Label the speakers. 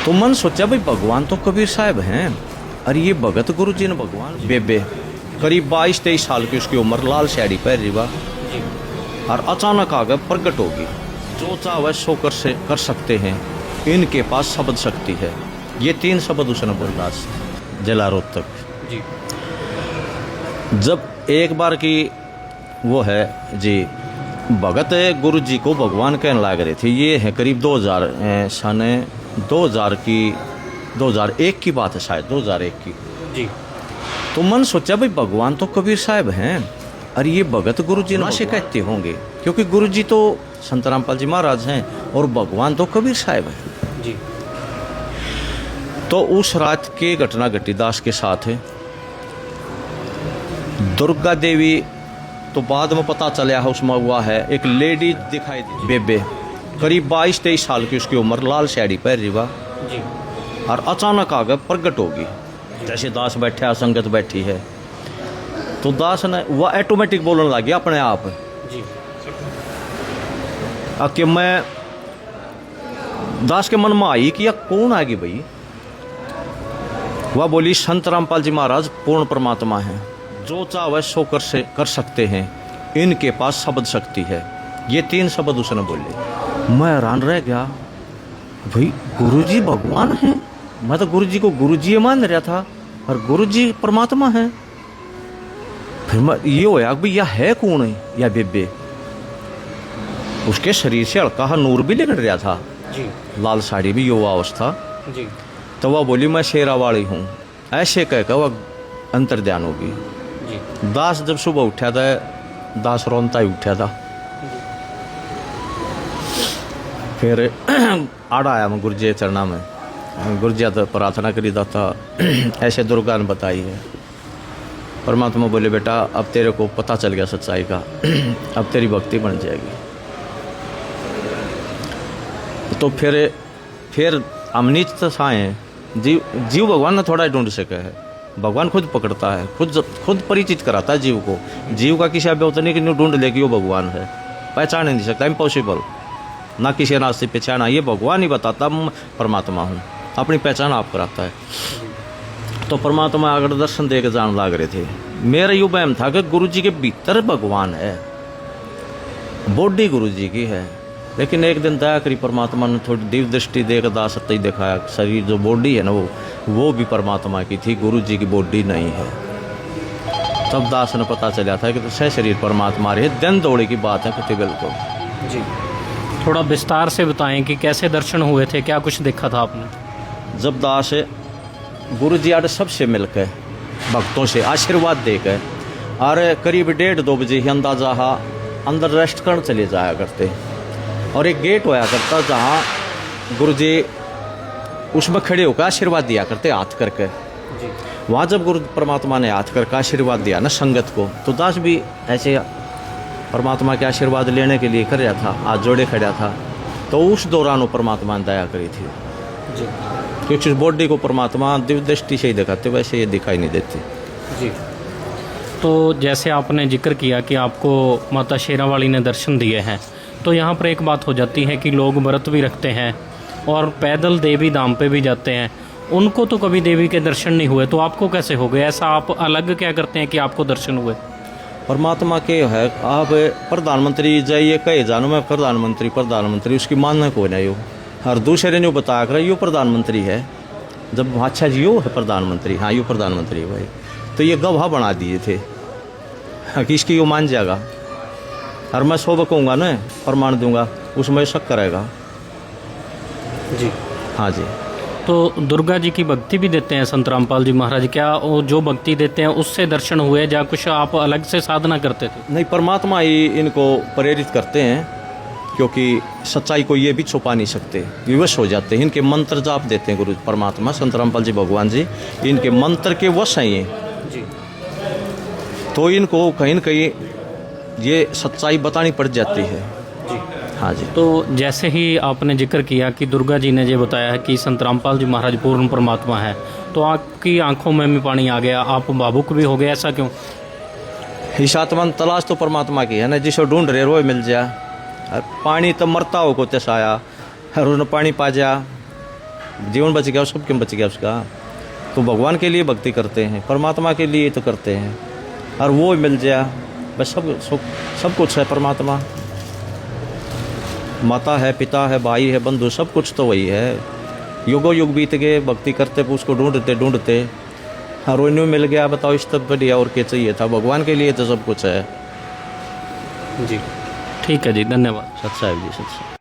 Speaker 1: तो मन सोचा भाई भगवान तो कबीर साहब हैं, अरे ये भगत गुरु जी ने भगवान बेबे करीब 22-23 साल की उसकी उम्र, लाल साड़ी पहन रही बा और अचानक आगे प्रकट होगी। जो चाहे सो कर सकते हैं, इनके पास शब्द शक्ति है। ये 3 शब्द उसने बोला जलारोत तक जी। जब एक बार की वो है जी, भगत गुरु जी को भगवान कहने लग रहे थे। ये है करीब 2001 की बात है, शायद 2001 की जी। तो मन सोचा भाई भगवान तो कबीर साहब हैं, अरे ये भगत गुरु जी ना से कहते होंगे, क्योंकि गुरु जी तो संत रामपाल जी महाराज हैं और भगवान तो कबीर साहब हैं जी। तो उस रात की घटना घटी दास के साथ है। दुर्गा देवी तो बाद में पता चला है उसमें हुआ है, एक लेडी दिखाई दी बेबे करीब 22-23 साल की उसकी उम्र, लाल साड़ी पहन रही बा जी और अचानक आगे प्रकट होगी। जैसे दास बैठा संगत बैठी है तो दास ने वह ऑटोमेटिक बोलने लग गया अपने आप जी कि मैं दास के मन में आई कि यह कौन आएगी भाई। वह बोली संत रामपाल जी महाराज पूर्ण परमात्मा है, जो चाहे सो कर सकते हैं, इनके पास शब्द शक्ति है। ये 3 शब्द उसने बोले। मैं हैरान रह गया, भाई गुरुजी भगवान हैं, मैं तो गुरुजी को गुरुजी मान रहा था और गुरुजी परमात्मा है। फिर मैं ये होया भाई यह है कौन है या बेबे। उसके शरीर से हल्का हा नूर भी निकल रहा था जी, लाल साड़ी भी युवा अवस्था जी। तो वह बोली मैं शेरावाड़ी हूँ, ऐसे कहकर वह अंतर ध्यान होगी जी। दास जब सुबह उठा था, दास रोनता ही उठा था। फिर आड़ा आया मैं गुरुजी चरणा में, गुरुजी तो प्रार्थना करी था ऐसे दुर्गा ने बताई है। परमात्मा बोले बेटा अब तेरे को पता चल गया सच्चाई का, अब तेरी भक्ति बन जाएगी। तो फिर हम नीच तो आए, जीव भगवान ने थोड़ा ढूंढ सके है, भगवान खुद पकड़ता है, खुद परिचित कराता है जीव को। जीव का किसी अभी होता नहीं कि न्यू ढूंढ ले कि वो भगवान है, पहचान नहीं सकता, इम्पॉसिबल। ना किसी रास्ते से पहचाना, ये भगवान ही बताता मैं परमात्मा हूँ, अपनी पहचान आप कराता है। तो परमात्मा अगर दर्शन दे के जान लाग रहे थे। मेरा यूँ वहम था कि गुरु जी के भीतर भगवान है, बॉडी गुरु जी की है। लेकिन एक दिन दया करी परमात्मा ने, थोड़ी दिव्य दृष्टि देकर दास सत्य ही दिखाया, शरीर जो बॉडी है ना वो भी परमात्मा की थी, गुरु जी की बॉडी नहीं है। तब दास ने पता चला था कि तो सह शरीर परमात्मा रहे। दिन दौड़े की बात है कति बिल्कुल जी।
Speaker 2: थोड़ा विस्तार से बताएं कि कैसे दर्शन हुए थे, क्या कुछ देखा था आपने।
Speaker 1: जब दास गुरु जी आड़े सबसे मिलकर भक्तों से आशीर्वाद देकर और करीब 1:30-2 बजे ही अंदाजा हा अंदर रेस्ट करने चले जाया करते, और एक गेट होया करता जहाँ गुरु जी उसमें खड़े होकर आशीर्वाद दिया करते हाथ करके। वहाँ जब गुरु परमात्मा ने हाथ करके आशीर्वाद दिया ना संगत को, तो दास भी ऐसे परमात्मा के आशीर्वाद लेने के लिए कर रहा था, हाथ जोड़े खड़ा था। तो उस दौरान वो परमात्मा ने दया करी थी जी, क्योंकि उस बॉडी को परमात्मा दिव्य दृष्टि से ही दिखाते, वैसे ये दिखाई नहीं देते
Speaker 2: जी। तो जैसे आपने जिक्र किया कि आपको माता शेरावाली ने दर्शन दिए हैं, तो यहाँ पर एक बात हो जाती है कि लोग व्रत भी रखते हैं और पैदल देवी धाम पे भी जाते हैं, उनको तो कभी देवी के दर्शन नहीं हुए, तो आपको कैसे हो गए ऐसा? आप अलग क्या करते हैं कि आपको दर्शन हुए?
Speaker 1: परमात्मा के है, आप प्रधानमंत्री जाइए कहे जानो मैं प्रधानमंत्री उसकी मानना को नहीं हो, और दूसरे ने बता कर यो प्रधानमंत्री है। जब अच्छा जी यो है प्रधानमंत्री, हाँ यो प्रधानमंत्री है भाई, तो ये गवाह बना दिए थे कि इसकी यो मान जाएगा, और मैं 100 कहूँगा ना प्रमाण दूंगा, उसमें शक करेगा
Speaker 2: जी।
Speaker 1: हाँ जी।
Speaker 2: तो दुर्गा जी की भक्ति भी देते हैं संत रामपाल जी महाराज, क्या वो जो भक्ति देते हैं उससे दर्शन हुए या कुछ आप अलग से साधना करते थे?
Speaker 1: नहीं, परमात्मा ही इनको प्रेरित करते हैं, क्योंकि सच्चाई को ये भी छुपा नहीं सकते, विवश हो जाते हैं। इनके मंत्र जाप देते हैं गुरु परमात्मा संत रामपाल जी भगवान जी, इनके मंत्र के वश हैं ये जी। तो इनको कहीं न कहीं ये सच्चाई बतानी पड़ जाती है जी। हाँ जी।
Speaker 2: तो जैसे ही आपने जिक्र किया कि दुर्गा जी ने ये बताया है कि संत रामपाल जी महाराज पूर्ण परमात्मा है, तो आपकी आंखों में भी पानी आ गया, आप भावुक भी हो गए, ऐसा क्यों?
Speaker 1: हिशातमंद तलाश तो परमात्मा की है ना, जिसे ढूंढ रहे वो मिल जाए। पानी तो मरता हो को तस आया, और उन्हें पानी पा जा, जीवन बच गया, सब क्यों बच गया उसका। तो भगवान के लिए भक्ति करते हैं, परमात्मा के लिए तो करते हैं, और वो मिल जाए बस सब कुछ है। परमात्मा माता है, पिता है, भाई है, बंधु, सब कुछ तो वही है। युगों युग बीत गए भक्ति करते, उसको ढूंढते ढूंढते, और वो न्यू मिल गया। बताओ इस तब बढ़िया और क्या चाहिए था। भगवान के लिए तो सब कुछ है।
Speaker 2: जी ठीक है जी, धन्यवाद।
Speaker 1: सत साहिब जी, सत साहिब।